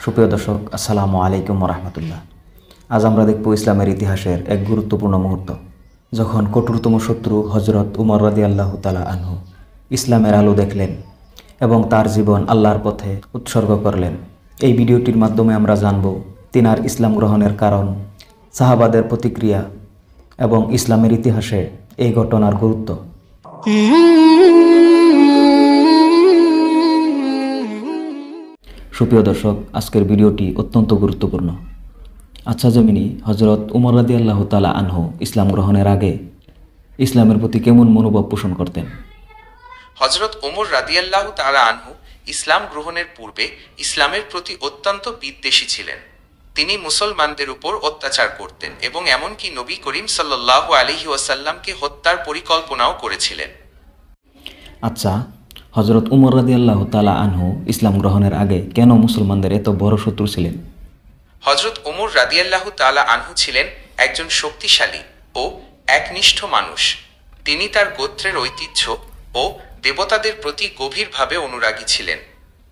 সুপ্রিয় দর্শক, আসসালামু আলাইকুম রহমতুল্লাহ। আজ আমরা দেখব ইসলামের ইতিহাসের এক গুরুত্বপূর্ণ মুহূর্ত, যখন কঠোরতম শত্রু হজরত উমর রাদিয়াল্লাহু তাআলা আনহু ইসলামের আলো দেখলেন এবং তার জীবন আল্লাহর পথে উৎসর্গ করলেন। এই ভিডিওটির মাধ্যমে আমরা জানব তিনার ইসলাম গ্রহণের কারণ, সাহাবাদের প্রতিক্রিয়া এবং ইসলামের ইতিহাসে এই ঘটনার গুরুত্ব। সুপ্রিয় দর্শক, আজকের ভিডিওটি অত্যন্ত গুরুত্বপূর্ণ। আচ্ছা জমিনী, হজরত উমর রাদিয়াল্লাহু তাআলা আনহু ইসলাম গ্রহণের আগে ইসলামের প্রতি কেমন মনোভাব পোষণ করতেন? হজরত ওমর রাদিয়াল্লাহু তাআলা আনহু ইসলাম গ্রহণের পূর্বে ইসলামের প্রতি অত্যন্ত বিদ্বেষী ছিলেন। তিনি মুসলমানদের উপর অত্যাচার করতেন এবং এমনকি নবী করিম সাল্লাল্লাহু আলাইহি ওয়াসাল্লামকে হত্যার পরিকল্পনাও করেছিলেন। আচ্ছা, হজরত উমর রাদিয়াল্লাহু তাআলা আনহু ইসলাম গ্রহণের আগে কেন মুসলমানদের এত বড় শত্রু ছিলেন? হজরত ওমর রাদিয়াল্লাহু তাআলা আনহু ছিলেন একজন শক্তিশালী ও একনিষ্ঠ মানুষ। তিনি তার গোত্রের ঐতিহ্য ও দেবতাদের প্রতি গভীরভাবে অনুরাগী ছিলেন।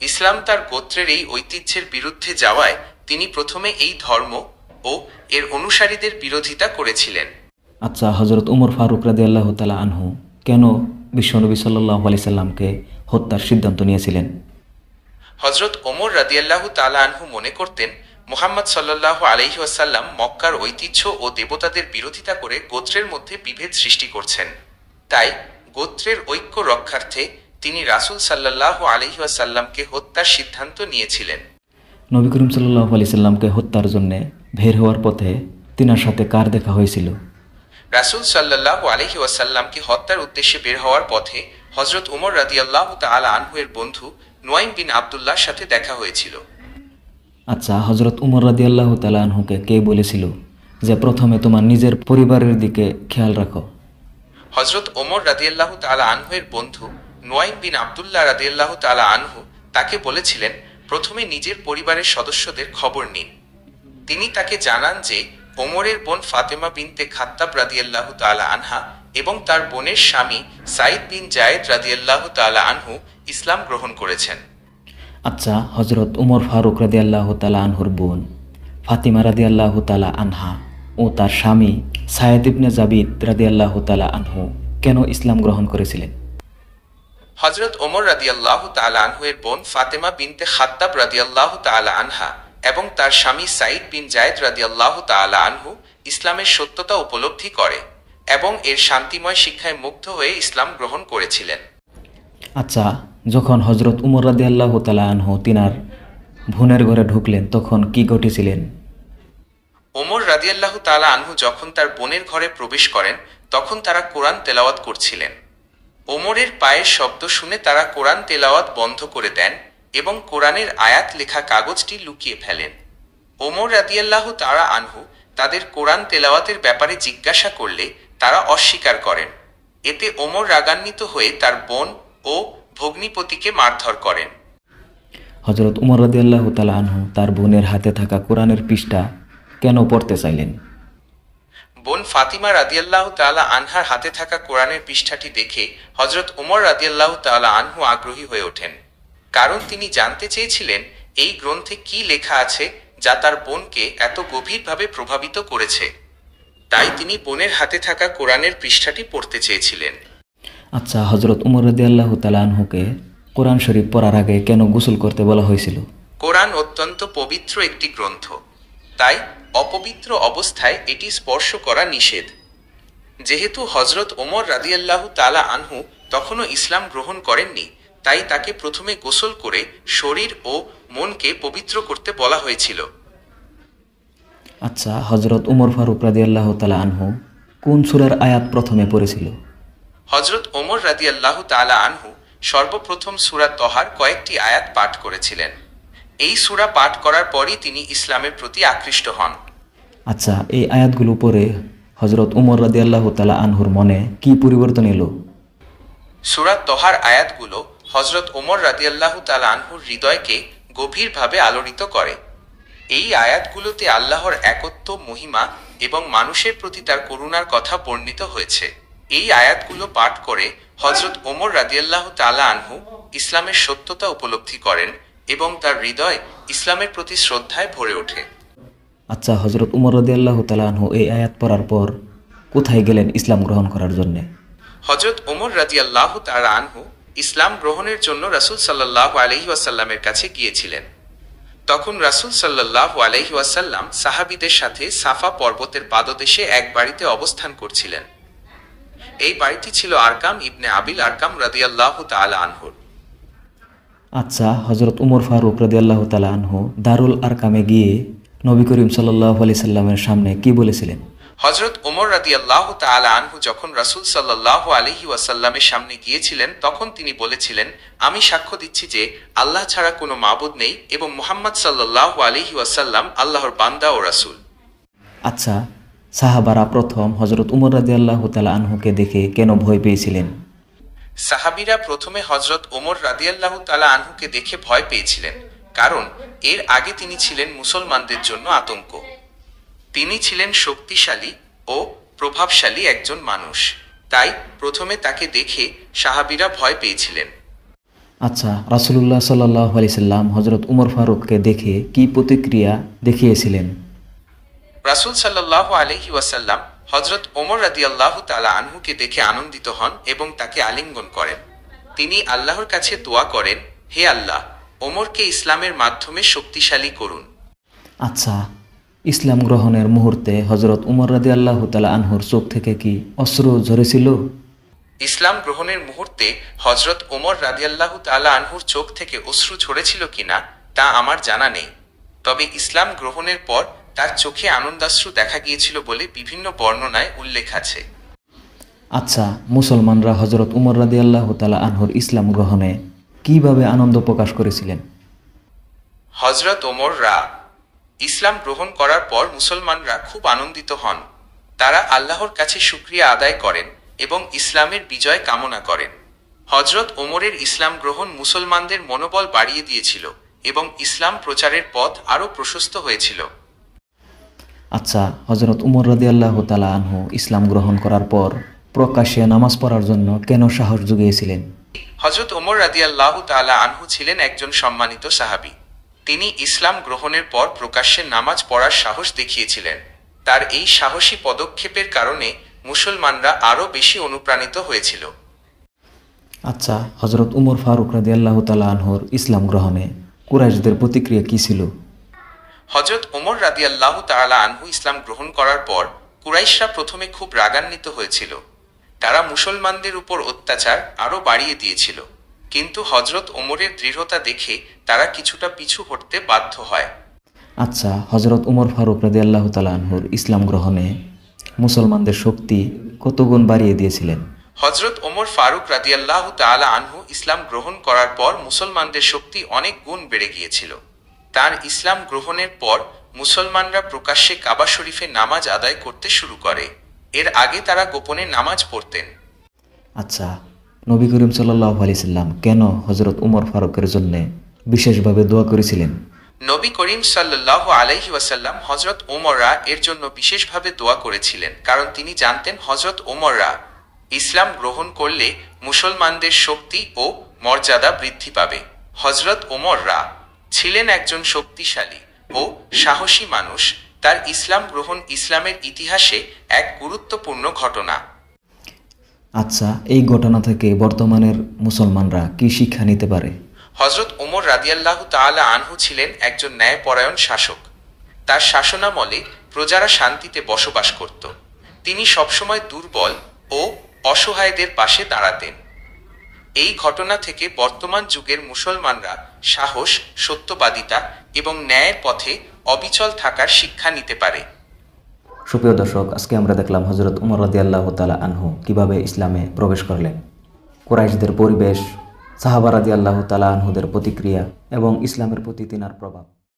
ইসলাম তার গোত্রের এই ঐতিহ্যের বিরুদ্ধে যাওয়ায় তিনি প্রথমে এই ধর্ম ও এর অনুসারীদের বিরোধিতা করেছিলেন। আচ্ছা, হজরত উমর ফারুক রাদিয়াল্লাহু তাআলা আনহু কেন বিশ্বনবী সাল্লাল্লাহু আলাইহি সাল্লামকে হত্যার সিদ্ধান্ত নিয়েছিলেন? হজরত ওমর রাদিয়াল্লাহু তাআলা আনহু মনে করতেন মুহাম্মদ সাল্লাল্লাহু আলাইহি ওয়াসাল্লাম মক্কার ঐতিহ্য ও দেবতাদের বিরোধিতা করে গোত্রের মধ্যে বিভেদ সৃষ্টি করছেন। তাই গোত্রের ঐক্য রক্ষার্থে তিনি রাসূল সাল্লাল্লাহু আলাইহি ওয়াসাল্লামকে হত্যার সিদ্ধান্ত নিয়েছিলেন। নবী করিম সাল্লাল্লাহু আলাইহি সাল্লামকে হত্যার জন্য বের হওয়ার পথে তিনার সাথে কার দেখা হয়েছিল? রাসূল সাল্লাল্লাহু আলাইহি ওয়াসাল্লামকে হত্যার উদ্দেশ্যে বের হওয়ার পথে হজরত উমর রাদিয়াল্লাহু তাআলা আনহু এর বন্ধু নুয়াইম বিন আব্দুল্লাহর সাথে দেখা হয়েছিল। আচ্ছা, হজরত উমর রাদিয়াল্লাহু তাআলা আনহুকে কে বলেছিল যে প্রথমে তোমার নিজের পরিবারের দিকে খেয়াল রাখো? হজরত ওমর রাদিয়াল্লাহু তাআলা আনহু এর বন্ধু নুয়াইম বিন আব্দুল্লাহ রাদিয়াল্লাহু তাআলা আনহু তাকে বলেছিলেন প্রথমে নিজের পরিবারের সদস্যদের খবর নিন। তিনি তাকে জানান যে ওমরের বোন ফাতেমা বিনতে খাত্তাব রাদিয়াল্লাহু তাআলা আনহা এবং তার বোনের স্বামী সাইদ বিন জায়েদ রাদিয়াল্লাহু তাআলা আনহু ইসলাম গ্রহণ করেছেন। আচ্ছা, হজরত উমর ফারুক রাদিয়াল্লাহু তাআলা আনহুর বোন ফাতিমা রাদিয়াল্লাহু তাআলা আনহা ও তার স্বামী সায়েদ ইবনে জাবিদ রাদিয়াল্লাহু তাআলা আনহু কেন ইসলাম গ্রহণ করেছিলেন? হজরত ওমর রাদিয়াল্লাহু তাআলা আনহু এর বোন ফাতেমা বিনতে খাত্তাব রাদিয়াল্লাহু তাআলা আনহা এবং তার স্বামী সাইদ বিন জায়েদ রাদিয়াল্লাহু তাআলা আনহু ইসলামের সত্যতা উপলব্ধি করে এবং এর শান্তিময় শিক্ষায় মুগ্ধ হয়ে ইসলাম গ্রহণ করেছিলেন। আচ্ছা, যখন হজরত উমর রাদিয়াল্লাহু তাআলা আনহু তিনার বোনের ঘরে ঢুকলেন তখন কি ঘটেছিলেন? ওমর রাদিয়াল্লাহু তাআলা আনহু যখন তার বোনের ঘরে প্রবেশ করেন তখন তারা কোরআন তেলাওয়াত করছিলেন। ওমরের পায়ের শব্দ শুনে তারা কোরআন তেলাওয়াত বন্ধ করে দেন এবং কোরআনের আয়াত লেখা কাগজটি লুকিয়ে ফেলেন। ওমর রাদিয়াল্লাহু তাআলা আনহু তাদের কোরআন তেলাওয়াতের ব্যাপারে জিজ্ঞাসা করলে তারা অস্বীকার করেন। এতে ওমর রাগান্বিত হয়ে তার বোন ও ভগ্নিপতিকে মারধর করেন। হজরত উমর রাদিয়াল্লাহু তাআলা আনহু তার বোনের হাতে থাকা কোরআনের পৃষ্ঠা কেন পড়তে চাইলেন? বোন ফাতিমা রাদিয়াল্লাহু তাআলা আনহার হাতে থাকা কোরআনের পৃষ্ঠাটি দেখে হজরত উমর রাদিয়াল্লাহু তাআলা আনহু আগ্রহী হয়ে ওঠেন, কারণ তিনি জানতে চেয়েছিলেন এই গ্রন্থে কি লেখা আছে যা তার বোনকে এত গভীরভাবে প্রভাবিত করেছে। তাই তিনি বোনের হাতে থাকা কোরআনের পৃষ্ঠাটি পড়তে চেয়েছিলেন। আচ্ছা, হজরত উমর রাদিয়াল্লাহু তাআলা আনহুকে কোরআন শরীফ পড়ার আগে কেন গোসল করতে বলা হয়েছিল? কোরআন অত্যন্ত পবিত্র একটি গ্রন্থ, তাই অপবিত্র অবস্থায় এটি স্পর্শ করা নিষেধ। যেহেতু হজরত ওমর রাদিয়াল্লাহু তাআলা আনহু তখনও ইসলাম গ্রহণ করেননি, তাই তাকে প্রথমে গোসল করে শরীর ও মনকে পবিত্র করতে বলা হয়েছিল। আচ্ছা, হজরত উমর ফারুক রাদিয়াল্লাহু তাআলা আনহু কোন সূরার আয়াত প্রথমে পড়েছিল? হজরত ওমর রাদিয়াল্লাহু তাআলা আনহু সর্বপ্রথম সূরা তহার কয়েকটি আয়াত পাঠ করেছিলেন। এই সূরা পাঠ করার পরই তিনি ইসলামের প্রতি আকৃষ্ট হন। আচ্ছা, এই আয়াতগুলো পড়ে হজরত উমর রাদিয়াল্লাহু তাআলা আনহুর মনে কি পরিবর্তন এলো? সূরা তহার আয়াতগুলো হজরত ওমর রাদিয়াল্লাহু তাআলা আনহুর হৃদয়কে গভীরভাবে আলোড়িত করে। এই আয়াতগুলোতে আল্লাহর একত্ব, মহিমা এবং মানুষের প্রতি তার করুণার কথা বর্ণিত হয়েছে। এই আয়াতগুলো পাঠ করে হজরত ওমর রাদিয়াল্লাহু তাআলা আনহু ইসলামের সত্যতা উপলব্ধি করেন এবং তার হৃদয় ইসলামের প্রতি শ্রদ্ধায় ভরে ওঠে। আচ্ছা, হজরত উমর রাদিয়াল্লাহু তাআলা আনহু এই আয়াত পড়ার পর কোথায় গেলেন ইসলাম গ্রহণ করার জন্যে? হজরত ওমর রাদিয়াল্লাহু তাআলা আনহু ইসলাম গ্রহণের জন্য রাসূল সাল্লাল্লাহু আলাইহি ওয়াসাল্লামের কাছে গিয়েছিলেন। তখন রাসূল সাল্লাল্লাহু আলাইহি ওয়াসাল্লাম সাহাবীদের সাথে সাফা পর্বতের পাদদেশে এক বাড়িতে অবস্থান করছিলেন। এই বাড়িটি ছিল আরকাম ইবনে আবিল আরকাম রাদিয়াল্লাহু তাআলা আনহুর। আচ্ছা, হজরত উমর ফারুক রাদিয়াল্লাহু তাআলা আনহু দারুল আরকামে গিয়ে নবী করিম সাল্লাল্লাহু আলাইহি সাল্লামের সামনে কি বলেছিলেন? হজরত ওমর রাদিয়াল্লাহু তাআলা আনহু যখন রাসূল সাল্লাল্লাহু আলাইহি ওয়াসাল্লামের সামনে গিয়েছিলেন তখন তিনি বলেছিলেন, আমি সাক্ষ্য দিচ্ছি যে আল্লাহ ছাড়া কোনো মাবুদ নেই এবং মুহাম্মদ সাল্লাল্লাহু আলাইহি ওয়াসাল্লাম আল্লাহর বান্দা ও রাসূল। আচ্ছা, সাহাবারা প্রথম হজরত উমর রাদিয়াল্লাহু তাআলা আনহুকে দেখে কেন ভয় পেয়েছিলেন? সাহাবীরা প্রথমে হজরত ওমর রাদিয়াল্লাহু তাআলা আনহুকে দেখে ভয় পেয়েছিলেন, কারণ এর আগে তিনি ছিলেন মুসলমানদের জন্য আতঙ্ক। তিনি ছিলেন শক্তিশালী ও প্রভাবশালী একজন মানুষ, তাই প্রথমে তাকে দেখে সাহাবীরা ভয় পেয়েছিলেন। আচ্ছা, রাসূলুল্লাহ সাল্লাল্লাহু আলাইহি সাল্লাম হজরত উমর ফারুককে দেখে কি প্রতিক্রিয়া দেখিয়েছিলেন? রাসূল সাল্লাল্লাহু আলাইহি ওয়াসাল্লাম হজরত ওমর রাদিয়াল্লাহু তাআলা আনহুকে দেখে আনন্দিত হন এবং তাকে আলিঙ্গন করেন। তিনি আল্লাহর কাছে দোয়া করেন, হে আল্লাহ, ওমরকে ইসলামের মাধ্যমে শক্তিশালী করুন। আচ্ছা, ইসলাম গ্রহণের মুহূর্তে হজরত উমর রাদিয়াল্লাহু তাআলা আনহুর চোখ থেকে কি অশ্রু ঝরেছিল? ইসলাম গ্রহণের মুহূর্তে হজরত ওমর রাদিয়াল্লাহু তাআলা আনহুর চোখ থেকে অশ্রু ঝরেছিল কিনা তা আমার জানা নেই, তবে ইসলাম গ্রহণের পর তার চোখে আনন্দাশ্রু দেখা গিয়েছিল বলে বিভিন্ন বর্ণনায় উল্লেখ আছে। আচ্ছা, মুসলমানরা হজরত উমর রাদিয়াল্লাহু তাআলা আনহুর ইসলাম গ্রহণে কিভাবে আনন্দ প্রকাশ করেছিলেন? হজরত ওমর ইসলাম গ্রহণ করার পর মুসলমানরা খুব আনন্দিত হন। তারা আল্লাহর কাছে শুকরিয়া আদায় করেন এবং ইসলামের বিজয় কামনা করেন। হজরত ওমরের ইসলাম গ্রহণ মুসলমানদের মনোবল বাড়িয়ে দিয়েছিল এবং ইসলাম প্রচারের পথ আরও প্রশস্ত হয়েছিল। আচ্ছা, হজরত উমর রাদিয়াল্লাহু তাআলা আনহু ইসলাম গ্রহণ করার পর প্রকাশ্যে নামাজ পড়ার জন্য কেন সাহস জুগিয়েছিলেন? হজরত ওমর রাদিয়াল্লাহু তাআলা আনহু ছিলেন একজন সম্মানিত সাহাবী। তিনি ইসলাম গ্রহণের পর প্রকাশ্যে নামাজ পড়ার সাহস দেখিয়েছিলেন। তার এই সাহসী পদক্ষেপের কারণে মুসলমানরা আরও বেশি অনুপ্রাণিত হয়েছিল। আচ্ছা, হজরত উমর ফারুক রাদিয়াল্লাহু তাআলা আনহুর ইসলাম গ্রহণে কুরাইশদের প্রতিক্রিয়া কী ছিল? হজরত ওমর রাদিয়াল্লাহু তাআলা আনহু ইসলাম গ্রহণ করার পর কুরাইশরা প্রথমে খুব রাগান্বিত হয়েছিল। তারা মুসলমানদের উপর অত্যাচার আরও বাড়িয়ে দিয়েছিল, কিন্তু হজরত ওমরের দৃঢ়তা দেখে তারা কিছুটা পিছু হটতে বাধ্য হয়। আচ্ছা, হজরত উমর ফারুক রাদিয়াল্লাহু তাআলা আনহুর ইসলাম গ্রহণে মুসলমানদের শক্তি কত গুণ বাড়িয়ে দিয়েছিলেন? হজরত ওমর ফারুক রাদিয়াল্লাহু তাআলা আনহু ইসলাম গ্রহণ করার পর মুসলমানদের শক্তি অনেক গুণ বেড়ে গিয়েছিল। তার ইসলাম গ্রহণের পর মুসলমানরা প্রকাশ্যে কাবা শরীফে নামাজ আদায় করতে শুরু করে। এর আগে তারা গোপনে নামাজ পড়তেন। আচ্ছা, নবী করিম সাল্লাল্লাহু আলাইহি সাল্লাম কেন হজরত উমর ফারুকের জন্য বিশেষভাবে দোয়া করেছিলেন? নবী করিম সাল্লাল্লাহু আলাইহি ওয়াসাল্লাম হজরত ওমররা এর জন্য বিশেষভাবে দোয়া করেছিলেন, কারণ তিনি জানতেন হজরত ওমররা ইসলাম গ্রহণ করলে মুসলমানদের শক্তি ও মর্যাদা বৃদ্ধি পাবে। হজরত ওমররা ছিলেন একজন শক্তিশালী ও সাহসী মানুষ। তার ইসলাম গ্রহণ ইসলামের ইতিহাসে এক গুরুত্বপূর্ণ ঘটনা। আচ্ছা, এই ঘটনা থেকে বর্তমানের মুসলমানরা কি শিক্ষা নিতে পারে? হজরত ওমর রাদিয়াল্লাহু তাআলা আনহু ছিলেন একজন ন্যায়পরায়ণ শাসক। তার শাসনামলে প্রজারা শান্তিতে বসবাস করত। তিনি সবসময় দুর্বল ও অসহায়দের পাশে দাঁড়াতেন। এই ঘটনা থেকে বর্তমান যুগের মুসলমানরা সাহস, সত্যবাদিতা এবং ন্যায়ের পথে অবিচল থাকার শিক্ষা নিতে পারে। সুপ্রিয় দর্শক, আজকে আমরা দেখলাম হজরত উমর রাদিয়াল্লাহু তাআলা আনহু কিভাবে ইসলামে প্রবেশ করলেন, কুরাইশদের পরিবেশ, সাহাবা রাদিয়াল্লাহু তাআলা আনহুদের প্রতিক্রিয়া এবং ইসলামের প্রতি তিনার প্রভাব।